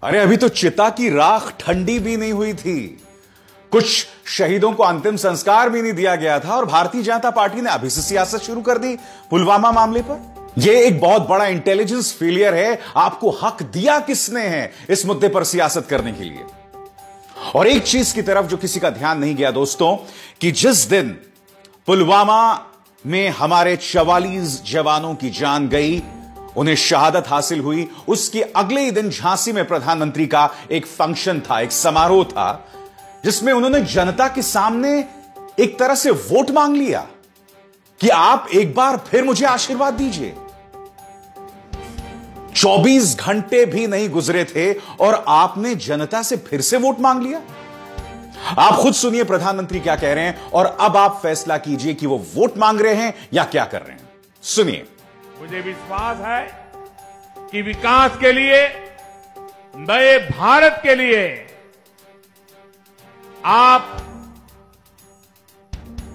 अरे अभी तो चिता की राख ठंडी भी नहीं हुई थी, कुछ शहीदों को अंतिम संस्कार भी नहीं दिया गया था और भारतीय जनता पार्टी ने अभी से सियासत शुरू कर दी पुलवामा मामले पर। यह एक बहुत बड़ा इंटेलिजेंस फेलियर है। आपको हक दिया किसने है इस मुद्दे पर सियासत करने के लिए? और एक चीज की तरफ जो किसी का ध्यान नहीं गया दोस्तों, कि जिस दिन पुलवामा में हमारे 44 जवानों की जान गई, उन्हें शहादत हासिल हुई, उसके अगले ही दिन झांसी में प्रधानमंत्री का एक फंक्शन था, एक समारोह था, जिसमें उन्होंने जनता के सामने एक तरह से वोट मांग लिया कि आप एक बार फिर मुझे आशीर्वाद दीजिए। 24 घंटे भी नहीं गुजरे थे और आपने जनता से फिर से वोट मांग लिया। आप खुद सुनिए प्रधानमंत्री क्या कह रहे हैं और अब आप फैसला कीजिए कि वो वोट मांग रहे हैं या क्या कर रहे हैं। सुनिए। मुझे विश्वास है कि विकास के लिए, नए भारत के लिए आप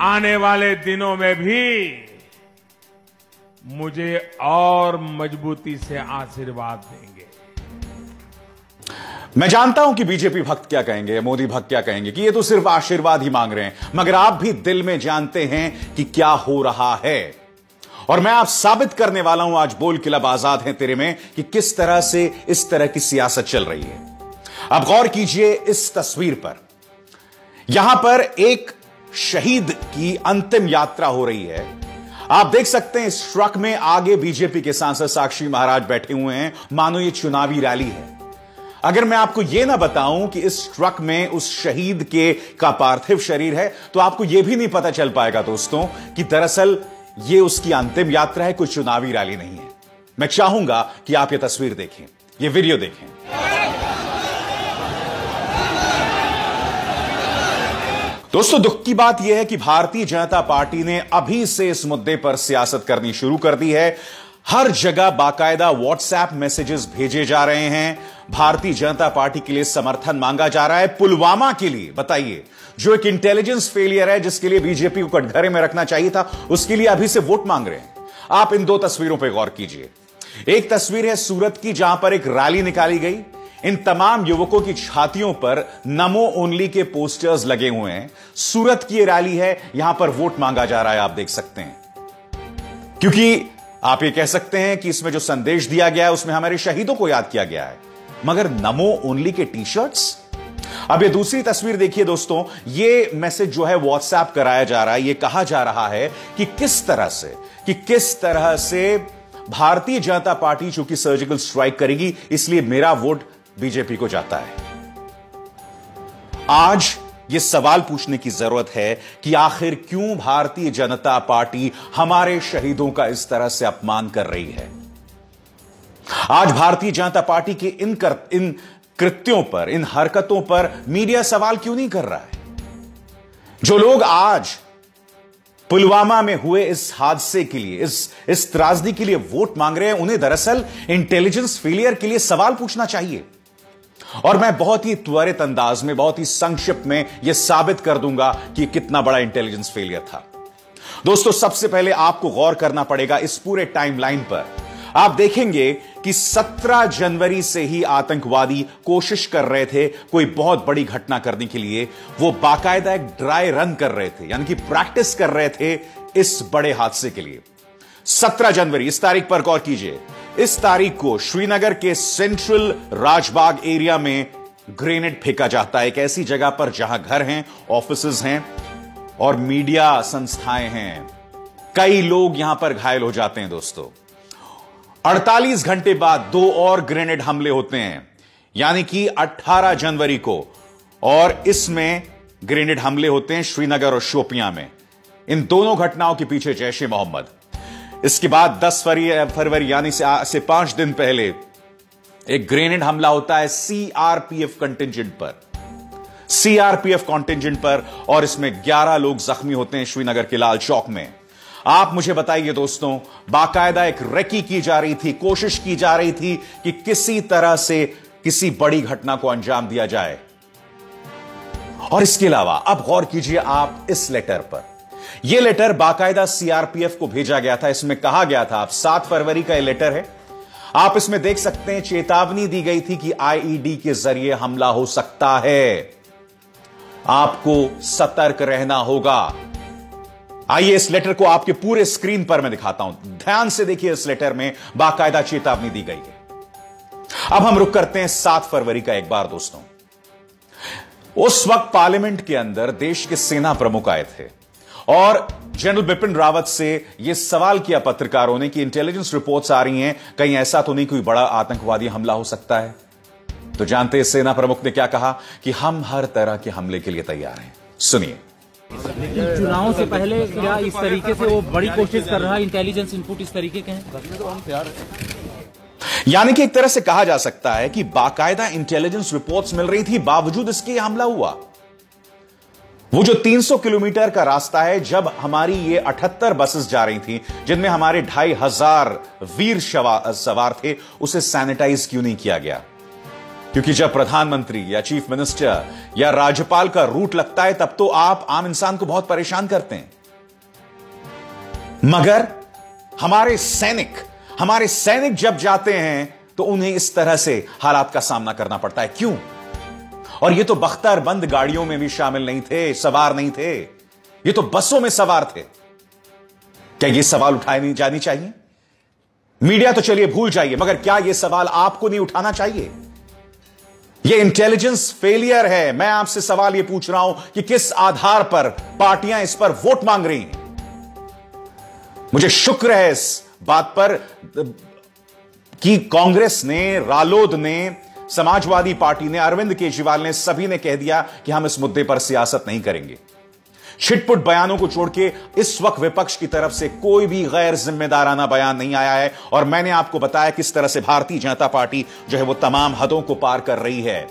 आने वाले दिनों में भी मुझे और मजबूती से आशीर्वाद देंगे। मैं जानता हूं कि बीजेपी भक्त क्या कहेंगे, मोदी भक्त क्या कहेंगे कि ये तो सिर्फ आशीर्वाद ही मांग रहे हैं, मगर आप भी दिल में जानते हैं कि क्या हो रहा है। और मैं आप साबित करने वाला हूं आज बोल क्लब आजाद है तेरे में कि किस तरह से इस तरह की सियासत चल रही है। अब गौर कीजिए इस तस्वीर पर। यहां पर एक शहीद की अंतिम यात्रा हो रही है। आप देख सकते हैं इस ट्रक में आगे बीजेपी के सांसद साक्षी महाराज बैठे हुए हैं, मानो ये चुनावी रैली है। अगर मैं आपको यह ना बताऊं कि इस ट्रक में उस शहीद का पार्थिव शरीर है, तो आपको यह भी नहीं पता चल पाएगा दोस्तों कि दरअसल यह उसकी अंतिम यात्रा है, कोई चुनावी रैली नहीं है। मैं चाहूंगा कि आप यह तस्वीर देखें, यह वीडियो देखें। दोस्तों दुख की बात यह है कि भारतीय जनता पार्टी ने अभी से इस मुद्दे पर सियासत करनी शुरू कर दी है। हर जगह बाकायदा व्हाट्सएप मैसेजेस भेजे जा रहे हैं, भारतीय जनता पार्टी के लिए समर्थन मांगा जा रहा है पुलवामा के लिए। बताइए, जो एक इंटेलिजेंस फेलियर है, जिसके लिए बीजेपी को कटघरे में रखना चाहिए था, उसके लिए अभी से वोट मांग रहे हैं। आप इन दो तस्वीरों पर गौर कीजिए। एक तस्वीर है सूरत की, जहां पर एक रैली निकाली गई। इन तमाम युवकों की छातियों पर नमो ओनली के पोस्टर्स लगे हुए हैं। सूरत की रैली है, यहां पर वोट मांगा जा रहा है, आप देख सकते हैं। क्योंकि आप ये कह सकते हैं कि इसमें जो संदेश दिया गया है उसमें हमारे शहीदों को याद किया गया है, मगर नमो ओनली के टी शर्ट्स। अब ये दूसरी तस्वीर देखिए दोस्तों, ये मैसेज जो है व्हाट्सएप कराया जा रहा है। ये कहा जा रहा है कि किस तरह से भारतीय जनता पार्टी चूंकि सर्जिकल स्ट्राइक करेगी, इसलिए मेरा वोट बीजेपी को जाता है। आज यह सवाल पूछने की जरूरत है कि आखिर क्यों भारतीय जनता पार्टी हमारे शहीदों का इस तरह से अपमान कर रही है। आज भारतीय जनता पार्टी के इन कृत्यों पर, इन हरकतों पर मीडिया सवाल क्यों नहीं कर रहा है। जो लोग आज पुलवामा में हुए इस हादसे के लिए, इस त्रासदी के लिए वोट मांग रहे हैं, उन्हें दरअसल इंटेलिजेंस फेलियर के लिए सवाल पूछना चाहिए। और मैं बहुत ही त्वरित अंदाज में, बहुत ही संक्षिप्त में यह साबित कर दूंगा कि कितना बड़ा इंटेलिजेंस फेलियर था। दोस्तों सबसे पहले आपको गौर करना पड़ेगा इस पूरे टाइमलाइन पर। आप देखेंगे कि 17 जनवरी से ही आतंकवादी कोशिश कर रहे थे कोई बहुत बड़ी घटना करने के लिए। वो बाकायदा एक ड्राई रन कर रहे थे, यानी कि प्रैक्टिस कर रहे थे इस बड़े हादसे के लिए। 17 जनवरी, इस तारीख पर गौर कीजिए। इस तारीख को श्रीनगर के सेंट्रल राजबाग एरिया में ग्रेनेड फेंका जाता है, एक ऐसी जगह पर जहां घर हैं, ऑफिसेज हैं और मीडिया संस्थाएं हैं। कई लोग यहां पर घायल हो जाते हैं दोस्तों। 48 घंटे बाद 2 और ग्रेनेड हमले होते हैं, यानी कि 18 जनवरी को, और इसमें ग्रेनेड हमले होते हैं श्रीनगर और शोपियां में। इन दोनों घटनाओं के पीछे जैश ए मोहम्मद। इसके बाद 10 फरवरी यानी से 5 दिन पहले एक ग्रेनेड हमला होता है सीआरपीएफ कॉन्टिंजेंट पर, और इसमें 11 लोग जख्मी होते हैं श्रीनगर के लाल चौक में। आप मुझे बताइए दोस्तों, बाकायदा एक रेकी की जा रही थी, कोशिश की जा रही थी कि किसी तरह से किसी बड़ी घटना को अंजाम दिया जाए। और इसके अलावा अब गौर कीजिए आप इस लेटर पर। यह लेटर बाकायदा सीआरपीएफ को भेजा गया था। इसमें कहा गया था, आप 7 फरवरी का यह लेटर है, आप इसमें देख सकते हैं चेतावनी दी गई थी कि आईईडी के जरिए हमला हो सकता है, आपको सतर्क रहना होगा। आइए इस लेटर को आपके पूरे स्क्रीन पर मैं दिखाता हूं, ध्यान से देखिए। इस लेटर में बाकायदा चेतावनी दी गई है। अब हम रुक करते हैं 7 फरवरी का एक बार दोस्तों। उस वक्त पार्लियामेंट के अंदर देश के सेना प्रमुख आए थे और जनरल बिपिन रावत से यह सवाल किया पत्रकारों ने कि इंटेलिजेंस रिपोर्ट्स आ रही हैं, कहीं ऐसा तो नहीं कोई बड़ा आतंकवादी हमला हो सकता है। तो जानते हैं सेना प्रमुख ने क्या कहा कि हम हर तरह के हमले के लिए तैयार हैं। सुनिए। चुनाव से पहले क्या इस तरीके से वो बड़ी कोशिश कर रहा है, इंटेलिजेंस इनपुट इस तरीके के हैं? यानी कि एक तरह से कहा जा सकता है कि बाकायदा इंटेलिजेंस रिपोर्ट्स मिल रही थी, बावजूद इसके यह हमला हुआ। वो जो 300 किलोमीटर का रास्ता है, जब हमारी ये 78 बसेस जा रही थी जिनमें हमारे 2500 वीर सवार थे, उसे सैनिटाइज क्यों नहीं किया गया? क्योंकि जब प्रधानमंत्री या चीफ मिनिस्टर या राज्यपाल का रूट लगता है, तब तो आप आम इंसान को बहुत परेशान करते हैं। मगर हमारे सैनिक जब जाते हैं तो उन्हें इस तरह से हालात का सामना करना पड़ता है। क्यों? और ये तो बख्तर बंद गाड़ियों में भी शामिल नहीं थे, सवार नहीं थे, ये तो बसों में सवार थे। क्या ये सवाल उठाए नहीं जानी चाहिए? मीडिया तो चलिए भूल जाइए, मगर क्या यह सवाल आपको नहीं उठाना चाहिए? यह इंटेलिजेंस फेलियर है। मैं आपसे सवाल यह पूछ रहा हूं कि किस आधार पर पार्टियां इस पर वोट मांग रही हैं। मुझे शुक्र है इस बात पर कि कांग्रेस ने, रालोद ने, समाजवादी पार्टी ने, अरविंद केजरीवाल ने, सभी ने कह दिया कि हम इस मुद्दे पर सियासत नहीं करेंगे। छिटपुट बयानों को छोड़ के इस वक्त विपक्ष की तरफ से कोई भी गैर जिम्मेदाराना बयान नहीं आया है। और मैंने आपको बताया किस तरह से भारतीय जनता पार्टी जो है वो तमाम हदों को पार कर रही है।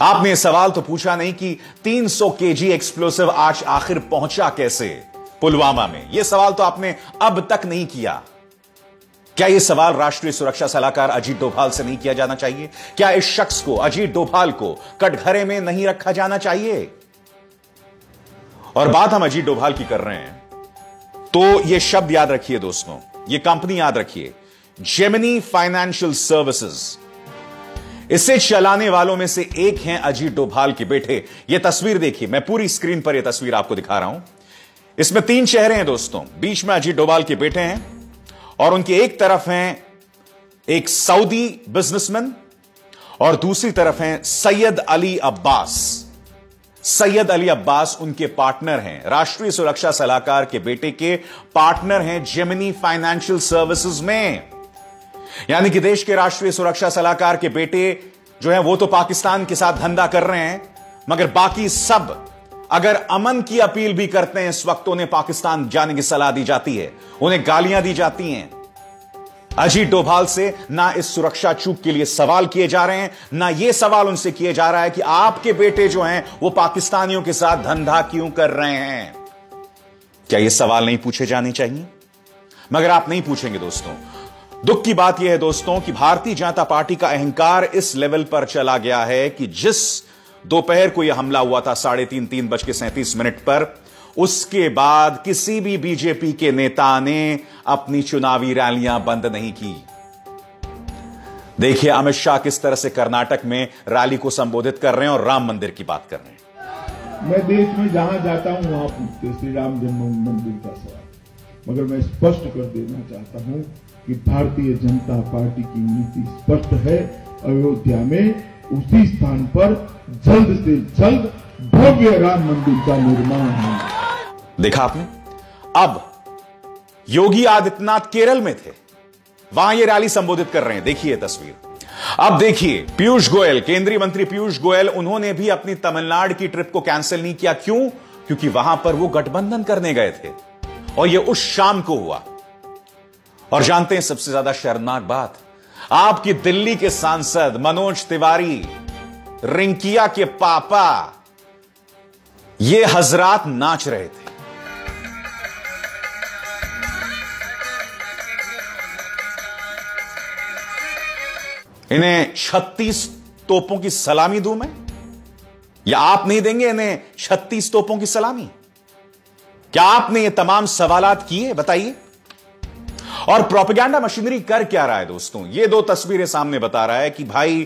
आपने यह सवाल तो पूछा नहीं कि 300 केजी एक्सप्लोसिव आज आखिर पहुंचा कैसे पुलवामा में। यह सवाल तो आपने अब तक नहीं किया। क्या यह सवाल राष्ट्रीय सुरक्षा सलाहकार अजीत डोभाल से नहीं किया जाना चाहिए? क्या इस शख्स को, अजीत डोभाल को, कटघरे में नहीं रखा जाना चाहिए? और बात हम अजीत डोभाल की कर रहे हैं तो यह शब्द याद रखिए दोस्तों, यह कंपनी याद रखिए, जेमिनी फाइनेंशियल सर्विसेज। इसे चलाने वालों में से एक हैं अजीत डोभाल के बेटे। यह तस्वीर देखिए, मैं पूरी स्क्रीन पर यह तस्वीर आपको दिखा रहा हूं। इसमें 3 चेहरे हैं दोस्तों। बीच में अजीत डोभाल के बेटे हैं और उनके एक तरफ हैं एक सऊदी बिजनेसमैन और दूसरी तरफ हैं सैयद अली अब्बास। सैयद अली अब्बास उनके पार्टनर हैं, राष्ट्रीय सुरक्षा सलाहकार के बेटे के पार्टनर हैं जेमिनी फाइनेंशियल सर्विसेज में। यानी कि देश के राष्ट्रीय सुरक्षा सलाहकार के बेटे जो हैं वो तो पाकिस्तान के साथ धंधा कर रहे हैं, मगर बाकी सब अगर अमन की अपील भी करते हैं इस वक्त, उन्हें पाकिस्तान जाने की सलाह दी जाती है, उन्हें गालियां दी जाती हैं। अजीत डोभाल से ना इस सुरक्षा चूक के लिए सवाल किए जा रहे हैं, ना यह सवाल उनसे किए जा रहा है कि आपके बेटे जो हैं वो पाकिस्तानियों के साथ धंधा क्यों कर रहे हैं। क्या यह सवाल नहीं पूछे जाने चाहिए? मगर आप नहीं पूछेंगे दोस्तों। दुख की बात यह है दोस्तों कि भारतीय जनता पार्टी का अहंकार इस लेवल पर चला गया है कि जिस दोपहर को यह हमला हुआ था 3:37 पर, उसके बाद किसी भी बीजेपी के नेता ने अपनी चुनावी रैलियां बंद नहीं की। देखिए अमित शाह किस तरह से कर्नाटक में रैली को संबोधित कर रहे हैं और राम मंदिर की बात कर रहे हैं। मैं देश में जहां जाता हूं वहां पूछते श्री राम जन्मभूमि मंदिर का सवाल, मगर मैं स्पष्ट कर देना चाहता हूं कि भारतीय जनता पार्टी की नीति स्पष्ट है। अयोध्या में उसी स्थान पर जल्द से जल्द भव्य राम मंदिर का निर्माण है। देखा आपने? अब योगी आदित्यनाथ केरल में थे, वहां ये रैली संबोधित कर रहे हैं। देखिए तस्वीर। अब देखिए पीयूष गोयल, केंद्रीय मंत्री पीयूष गोयल, उन्होंने भी अपनी तमिलनाडु की ट्रिप को कैंसिल नहीं किया। क्यों? क्योंकि वहां पर वो गठबंधन करने गए थे और ये उस शाम को हुआ। और जानते हैं सबसे ज्यादा शर्मनाक बात, आपकी दिल्ली के सांसद मनोज तिवारी, रिंकिया के पापा, ये हजरात नाच रहे थे। इन्हें 36 तोपों की सलामी दूं मैं, या आप नहीं देंगे इन्हें 36 तोपों की सलामी? क्या आपने ये तमाम सवालात किए? बताइए। और प्रोपेगेंडा मशीनरी कर क्या रहा है दोस्तों? ये दो तस्वीरें सामने बता रहा है कि भाई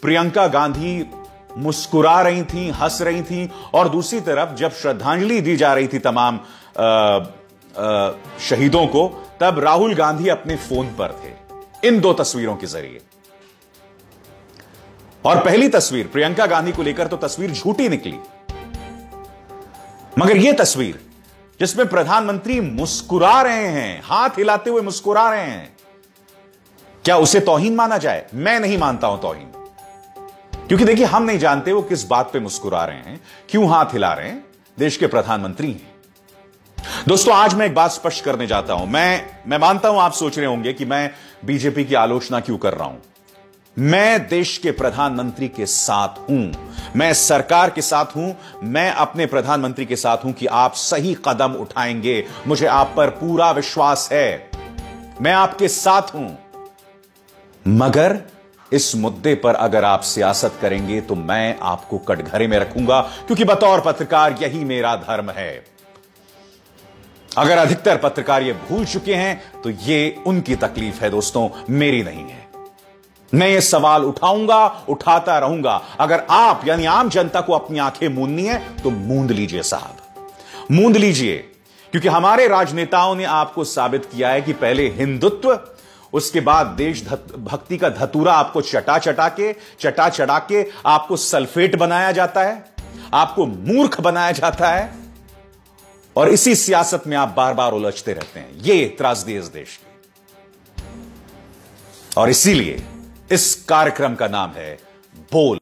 प्रियंका गांधी मुस्कुरा रही थी, हंस रही थी, और दूसरी तरफ जब श्रद्धांजलि दी जा रही थी तमाम शहीदों को, तब राहुल गांधी अपने फोन पर थे। इन दो तस्वीरों के जरिए। और पहली तस्वीर प्रियंका गांधी को लेकर तो तस्वीर झूठी निकली, मगर यह तस्वीर जिसमें प्रधानमंत्री मुस्कुरा रहे हैं, हाथ हिलाते हुए मुस्कुरा रहे हैं, क्या उसे तौहीन माना जाए? मैं नहीं मानता हूं तौहीन, क्योंकि देखिए हम नहीं जानते वो किस बात पे मुस्कुरा रहे हैं, क्यों हाथ हिला रहे हैं। देश के प्रधानमंत्री हैं। दोस्तों आज मैं एक बात स्पष्ट करने जाता हूं। मैं मानता हूं आप सोच रहे होंगे कि मैं बीजेपी की आलोचना क्यों कर रहा हूं। मैं देश के प्रधानमंत्री के साथ हूं, मैं सरकार के साथ हूं, मैं अपने प्रधानमंत्री के साथ हूं कि आप सही कदम उठाएंगे। मुझे आप पर पूरा विश्वास है, मैं आपके साथ हूं। मगर इस मुद्दे पर अगर आप सियासत करेंगे तो मैं आपको कटघरे में रखूंगा, क्योंकि बतौर पत्रकार यही मेरा धर्म है। अगर अधिकतर पत्रकार ये भूल चुके हैं तो ये उनकी तकलीफ है दोस्तों, मेरी नहीं है। मैं ये सवाल उठाऊंगा, उठाता रहूंगा। अगर आप यानी आम जनता को अपनी आंखें मूंदनी है तो मूंद लीजिए साहब, मूंद लीजिए, क्योंकि हमारे राजनेताओं ने आपको साबित किया है कि पहले हिंदुत्व, उसके बाद देश भक्ति का धतूरा आपको चटा चढ़ा के आपको सल्फेट बनाया जाता है, आपको मूर्ख बनाया जाता है, और इसी सियासत में आप बार बार उलझते रहते हैं। ये त्रासदी इस देश की। और इसीलिए इस कार्यक्रम का नाम है बोल।